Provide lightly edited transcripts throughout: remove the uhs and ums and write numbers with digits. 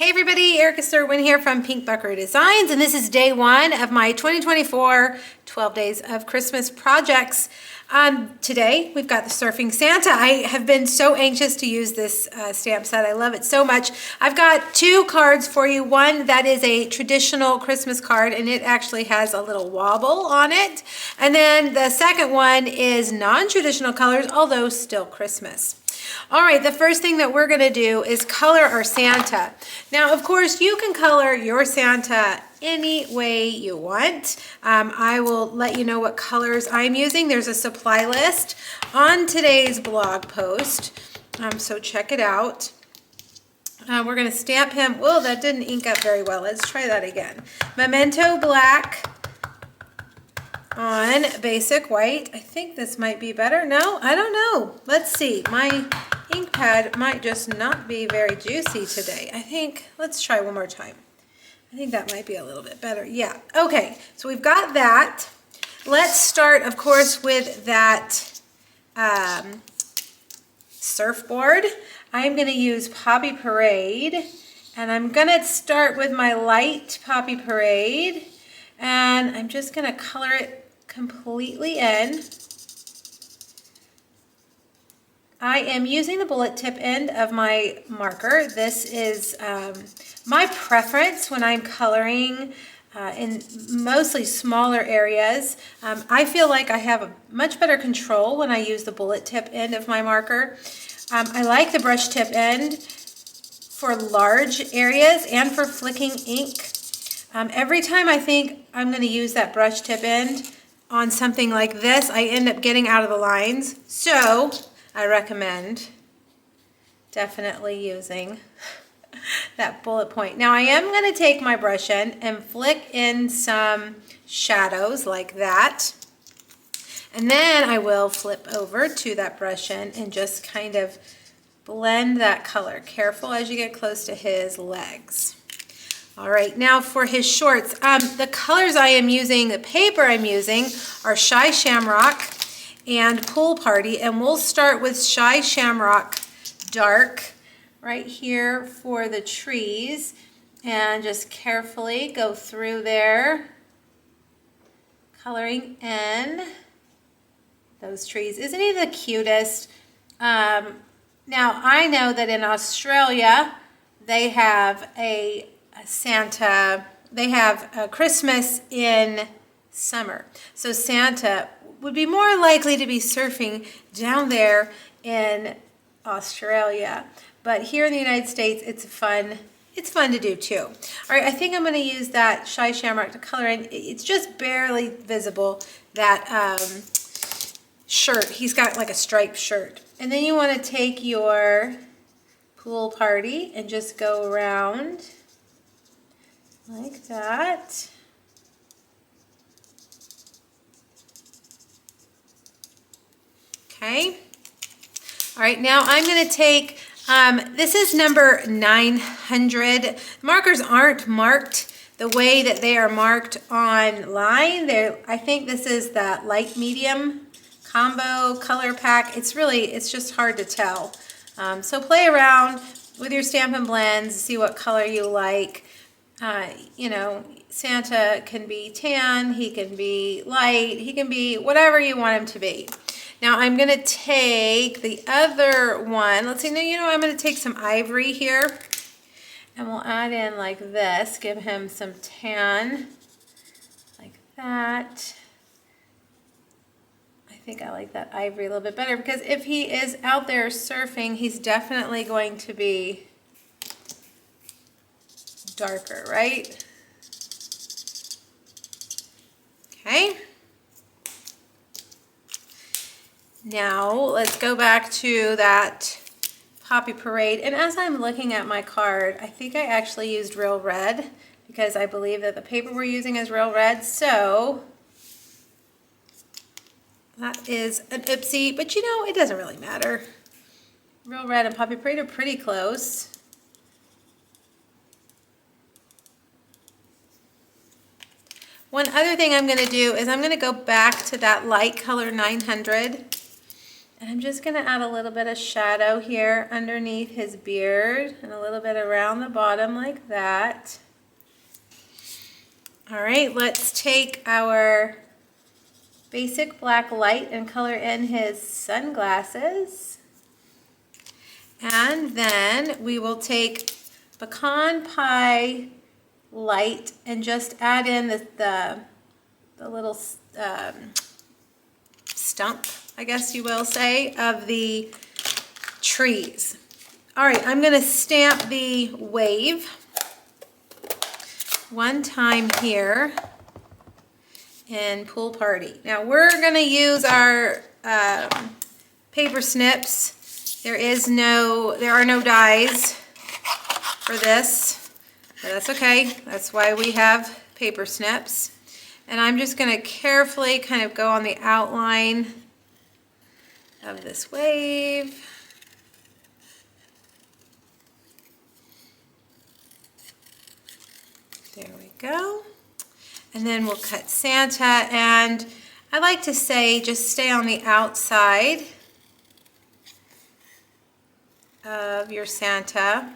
Hey everybody, Erica Serwin here from Pink Buckaroo Designs, and this is day one of my 2024 12 Days of Christmas projects. Today we've got the Surfing Santa. I have been so anxious to use this stamp set. I love it so much. I've got two cards for you. One that is a traditional Christmas card, and it actually has a little wobble on it. And then the second one is non-traditional colors, although still Christmas. All right, the first thing that we're going to do is color our Santa. Now, of course, you can color your Santa any way you want. I will let you know what colors I'm using. There's a supply list on today's blog post, so check it out. We're going to stamp him. Whoa, that didn't ink up very well. Let's try that again. Memento black on basic white. I think this might be better. No, I don't know. Let's see. My ink pad might just not be very juicy today. Let's try one more time. I think that might be a little bit better. Yeah. Okay. So we've got that. Let's start, of course, with that surfboard. I'm going to use Poppy Parade, and I'm going to start with my light Poppy Parade, and I'm just going to color it completely in. I am using the bullet tip end of my marker. This is my preference when I'm coloring in mostly smaller areas. I feel like I have a much better control when I use the bullet tip end of my marker. I like the brush tip end for large areas and for flicking ink. Every time I think I'm going to use that brush tip end on something like this, I end up getting out of the lines. So I recommend definitely using that bullet point. Now I am going to take my brush end and flick in some shadows like that. And then I will flip over to that brush end and just kind of blend that color. Careful as you get close to his legs. All right, now for his shorts, the colors I am using, the paper I'm using are Shy Shamrock and Pool Party, and we'll start with Shy Shamrock Dark right here for the trees, and just carefully go through there, coloring in those trees. Isn't he the cutest? Now I know that in Australia they have a Santa, they have a Christmas in summer. So Santa would be more likely to be surfing down there in Australia. But here in the United States, it's fun to do too. All right, I think I'm going to use that Shy Shamrock to color in. It's just barely visible, that shirt. He's got like a striped shirt. And then you want to take your Pool Party and just go around like that. Okay. All right, now I'm going to take, this is number 900. Markers aren't marked the way that they are marked online. I think this is that light medium combo color pack. It's just hard to tell. So play around with your Stampin' Blends, see what color you like. You know, Santa can be tan, he can be light, he can be whatever you want him to be. Now I'm going to take the other one. Let's see, I'm going to take some ivory here, and we'll add in like this, give him some tan, like that. I think I like that ivory a little bit better, because if he is out there surfing, he's definitely going to be darker, right? Okay. Now let's go back to that Poppy Parade. And as I'm looking at my card, I think I actually used Real Red, because I believe that the paper we're using is Real Red. So that is an oopsie, but it doesn't really matter. Real Red and Poppy Parade are pretty close. One other thing I'm going to do is I'm going to go back to that light color 900, And I'm just going to add a little bit of shadow here underneath his beard and a little bit around the bottom like that. All right, let's take our basic black light and color in his sunglasses. And then we will take pecan pie light and just add in the little stump, I guess you will say, of the trees. All right, I'm going to stamp the wave one time here in Pool Party. Now we're going to use our paper snips. There are no dies for this, but that's okay. That's why we have paper snips. And I'm just going to carefully kind of go on the outline of this wave. There we go. And then we'll cut Santa, and I like to say just stay on the outside of your Santa,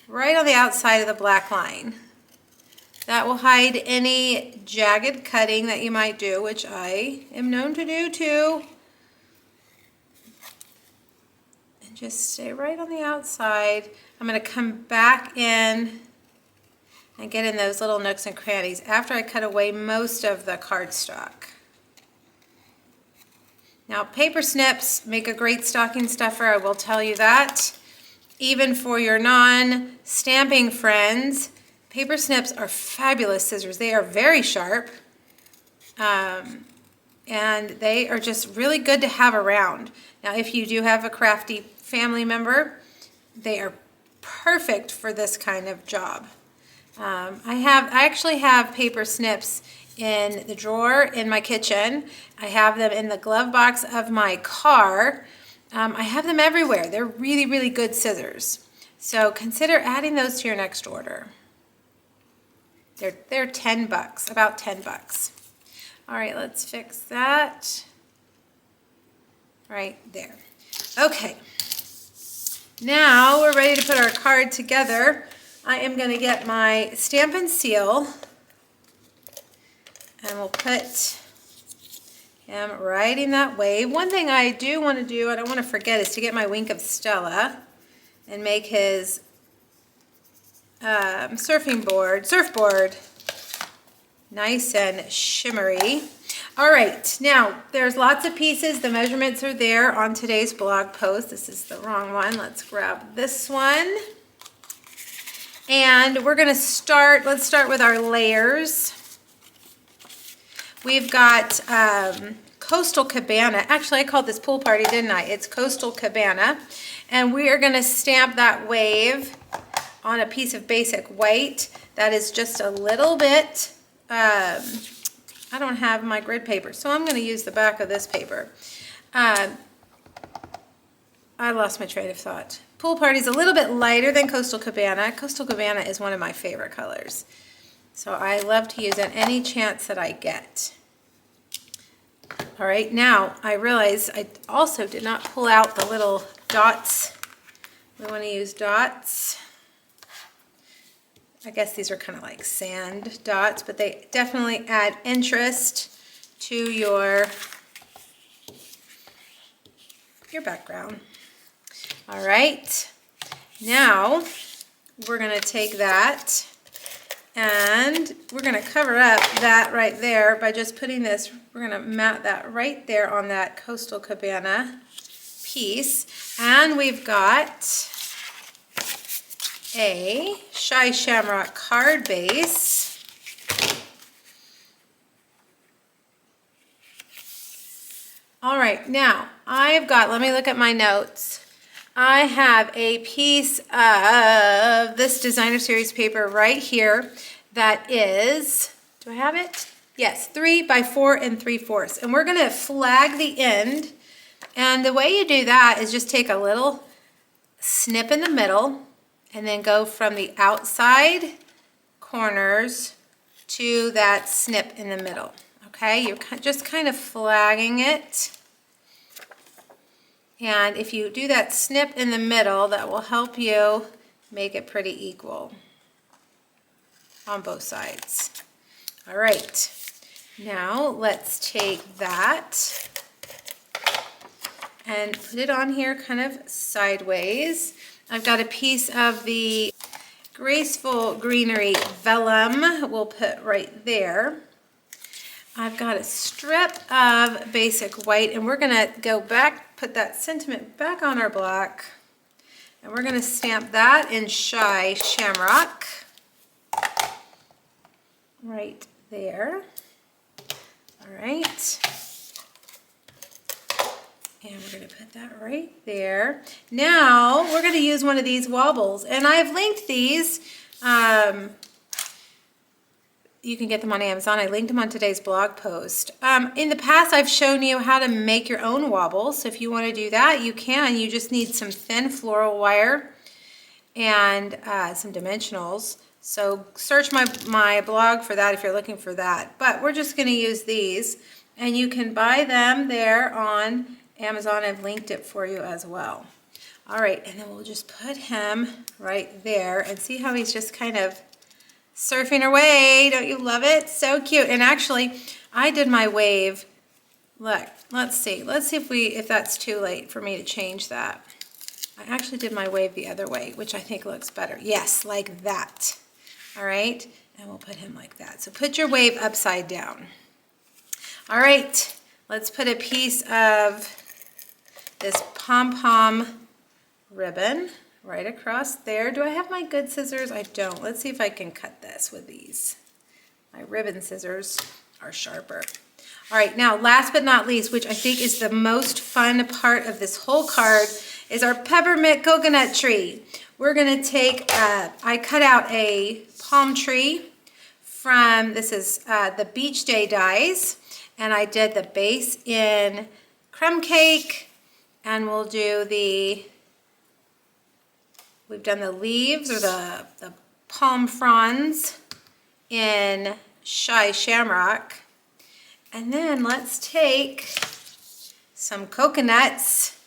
right on the outside of the black line. That will hide any jagged cutting that you might do, which I am known to do too. And just stay right on the outside. I'm going to come back in and get in those little nooks and crannies after I cut away most of the cardstock. Now, paper snips make a great stocking stuffer, I will tell you that. Even for your non-stamping friends, paper snips are fabulous scissors. They are very sharp, and they are just really good to have around. Now, if you do have a crafty family member, they are perfect for this kind of job. I actually have paper snips in the drawer in my kitchen. I have them in the glove box of my car. I have them everywhere. They're really, really good scissors. So consider adding those to your next order. They're $10, about $10. All right, let's fix that right there. Okay, now we're ready to put our card together. I am going to get my Stampin' Seal, and we'll put him right in that wave. One thing I do want to do, I don't want to forget, is to get my Wink of Stella and make his surfboard nice and shimmery. All right, now there's lots of pieces. The measurements are there on today's blog post. This is the wrong one. Let's grab this one. And we're going to let's start with our layers. We've got Coastal Cabana. Actually, I called this Pool Party, didn't I? It's Coastal Cabana. And we are going to stamp that wave on a piece of basic white. That is just a little bit, I don't have my grid paper, so I'm going to use the back of this paper. I lost my train of thought. Pool Party is a little bit lighter than Coastal Cabana. Coastal Cabana is one of my favorite colors. So I love to use it any chance that I get. All right, now I realize I also did not pull out the little dots. We want to use dots. I guess these are kind of like sand dots, but they definitely add interest to your background. All right, now we're going to take that and we're going to cover up that right there by just putting this, we're going to mat that right there on that Coastal Cabana piece. And we've got a Shy Shamrock card base. All right, now I've got, let me look at my notes. I have a piece of this Designer Series paper right here that is, do I have it? Yes, 3 by 4 3/4. And we're gonna flag the end. And the way you do that is just take a little snip in the middle and then go from the outside corners to that snip in the middle. Okay, you're just kind of flagging it. And if you do that snip in the middle, that will help you make it pretty equal on both sides. All right, now let's take that and put it on here kind of sideways. I've got a piece of the Graceful Greenery Vellum we'll put right there. I've got a strip of basic white, and we're gonna go back, put that sentiment back on our block, and we're gonna stamp that in Shy Shamrock right there. All right. And we're going to put that right there. Now we're going to use one of these wobbles, and I've linked these. You can get them on Amazon. I linked them on today's blog post. In the past, I've shown you how to make your own wobbles. So if you want to do that, you can. You just need some thin floral wire and some dimensionals. So search my blog for that if you're looking for that. But we're just going to use these, and you can buy them there on Amazon. I've linked it for you as well. All right, and then we'll just put him right there and see how he's just kind of surfing away. Don't you love it? So cute. And actually, I did my wave. Look, let's see if that's too late for me to change that. I actually did my wave the other way, which I think looks better. Yes, like that. All right, and we'll put him like that. So put your wave upside down. All right, let's put a piece of this pom-pom ribbon right across there. Do I have my good scissors? I don't. Let's see if I can cut this with these. My ribbon scissors are sharper. All right, now last but not least, which I think is the most fun part of this whole card, is our peppermint coconut tree. We're gonna take, I cut out a palm tree from, this is the Beach Day dies, and I did the base in crumb cake, and we'll do we've done the leaves or the palm fronds in Shy Shamrock. And then let's take some coconuts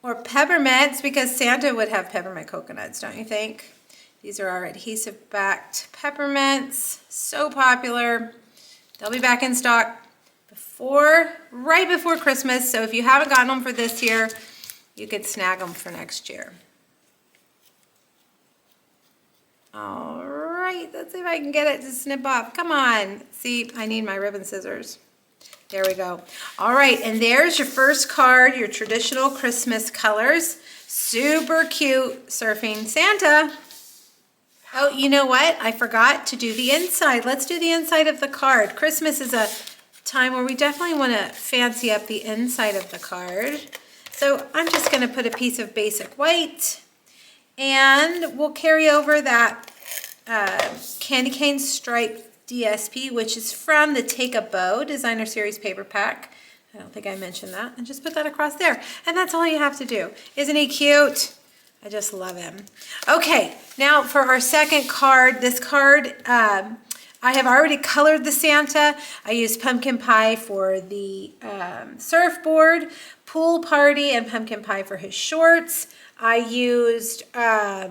or peppermints, because Santa would have peppermint coconuts, don't you think? These are our adhesive backed peppermints, so popular. They'll be back in stock right before Christmas. So if you haven't gotten them for this year, you could snag them for next year. All right, let's see if I can get it to snip off. Come on. See, I need my ribbon scissors. There we go. All right, and there's your first card, your traditional Christmas colors. Super cute, Surfing Santa. Oh, you know what? I forgot to do the inside. Let's do the inside of the card. Christmas is a time where we definitely want to fancy up the inside of the card. So I'm just going to put a piece of basic white, and we'll carry over that candy cane stripe DSP, which is from the Take a Bow Designer Series paper pack. I don't think I mentioned that. And just put that across there. And that's all you have to do. Isn't he cute? I just love him. Okay, now for our second card. This card, I have already colored the Santa. I used pumpkin pie for the surfboard, pool party, and pumpkin pie for his shorts. I used a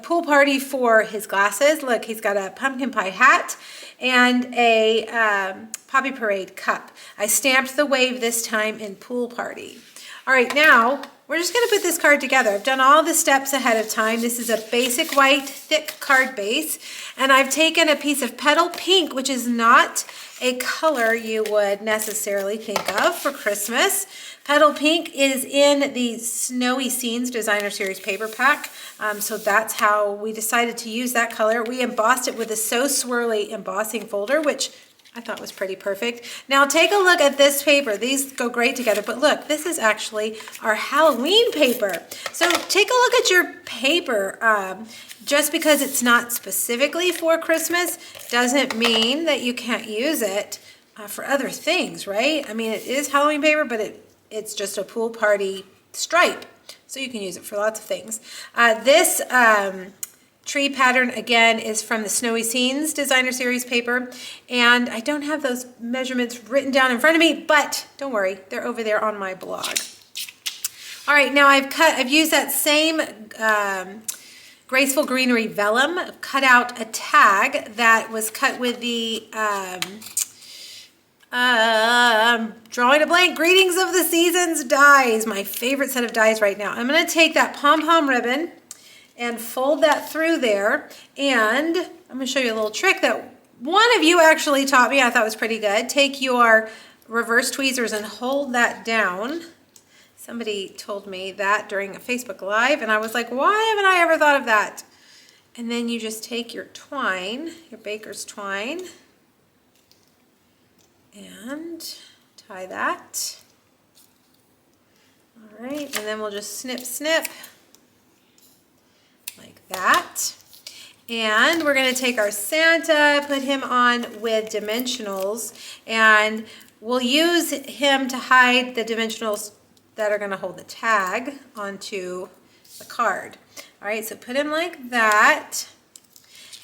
pool party for his glasses. Look, he's got a pumpkin pie hat and a Poppy Parade cup. I stamped the wave this time in pool party. All right, now we're just going to put this card together. I've done all the steps ahead of time. This is a basic white thick card base, and I've taken a piece of petal pink, which is not a color you would necessarily think of for Christmas. Petal pink is in the Snowy Scenes Designer Series paper pack, so that's how we decided to use that color. We embossed it with a So Swirly embossing folder, which I thought was pretty perfect. Now take a look at this paper. These go great together, but look, this is actually our Halloween paper. So take a look at your paper. Just because it's not specifically for Christmas doesn't mean that you can't use it for other things, right? I mean, it is Halloween paper, but it's just a pool party stripe, so you can use it for lots of things. This tree pattern, again, is from the Snowy Scenes Designer Series paper. And I don't have those measurements written down in front of me, but don't worry, they're over there on my blog. All right, now I've used that same Graceful Greenery vellum. I've cut out a tag that was cut with the, I'm drawing a blank, Greetings of the Seasons dies, my favorite set of dies right now. I'm gonna take that pom-pom ribbon and fold that through there, and I'm gonna show you a little trick that one of you actually taught me, I thought was pretty good. Take your reverse tweezers and hold that down. Somebody told me that during a Facebook Live, and I was like, why haven't I ever thought of that? And then you just take your twine, your baker's twine, and tie that. All right, and then we'll just snip, snip, like that. And we're gonna take our Santa, put him on with dimensionals, and we'll use him to hide the dimensionals that are gonna hold the tag onto the card. All right, so put him like that,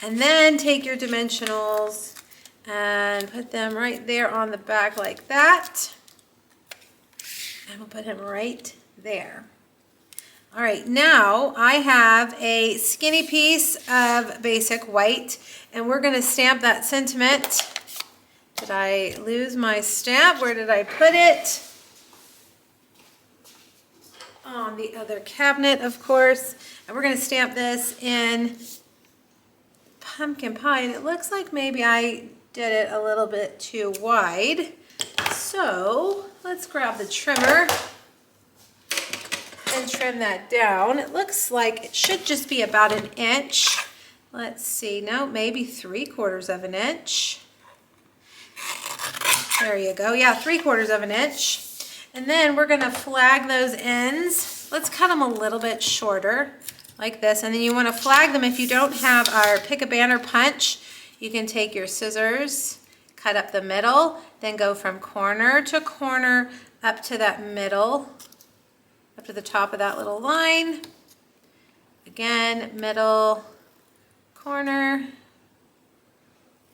and then take your dimensionals and put them right there on the back like that, and we'll put him right there. All right, now I have a skinny piece of basic white, and we're gonna stamp that sentiment. Did I lose my stamp? Where did I put it? On the other cabinet, of course. And we're gonna stamp this in pumpkin pie, and it looks like maybe I did it a little bit too wide. So let's grab the trimmer and trim that down. It looks like it should just be about an inch. Let's see, no, maybe 3/4 of an inch. There you go, yeah, 3/4 of an inch. And then we're gonna flag those ends. Let's cut them a little bit shorter, like this. And then you wanna flag them if you don't have our Pick a Banner punch. You can take your scissors, cut up the middle, then go from corner to corner up to that middle, up to the top of that little line. Again, middle, corner,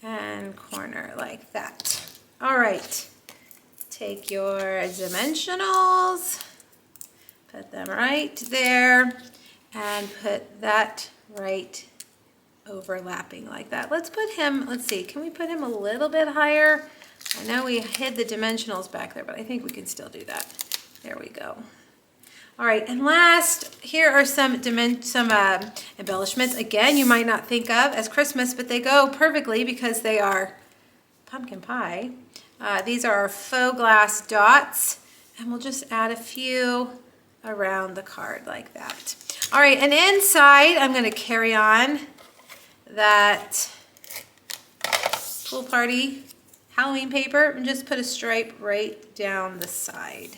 and corner like that. All right, take your dimensionals, put them right there, and put that right overlapping like that. Let's put him, let's see, can we put him a little bit higher? I know we hid the dimensionals back there, but I think we can still do that. There we go. All right, and last, here are some embellishments. Again, you might not think of as Christmas, but they go perfectly because they are pumpkin pie. These are our faux glass dots, and we'll just add a few around the card like that. All right, and inside, I'm gonna carry on that Pool Party Halloween paper and just put a stripe right down the side.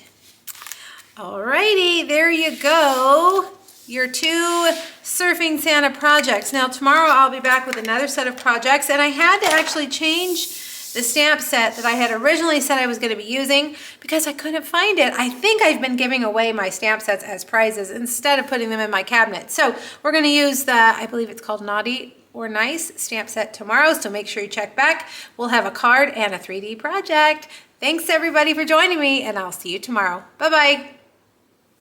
Alrighty, there you go. Your 2 Surfing Santa projects. Now tomorrow I'll be back with another set of projects, and I had to actually change the stamp set that I had originally said I was going to be using because I couldn't find it. I think I've been giving away my stamp sets as prizes instead of putting them in my cabinet. So we're going to use the, I believe it's called Naughty or Nice stamp set tomorrow, so make sure you check back. We'll have a card and a 3D project. Thanks everybody for joining me, and I'll see you tomorrow. Bye-bye.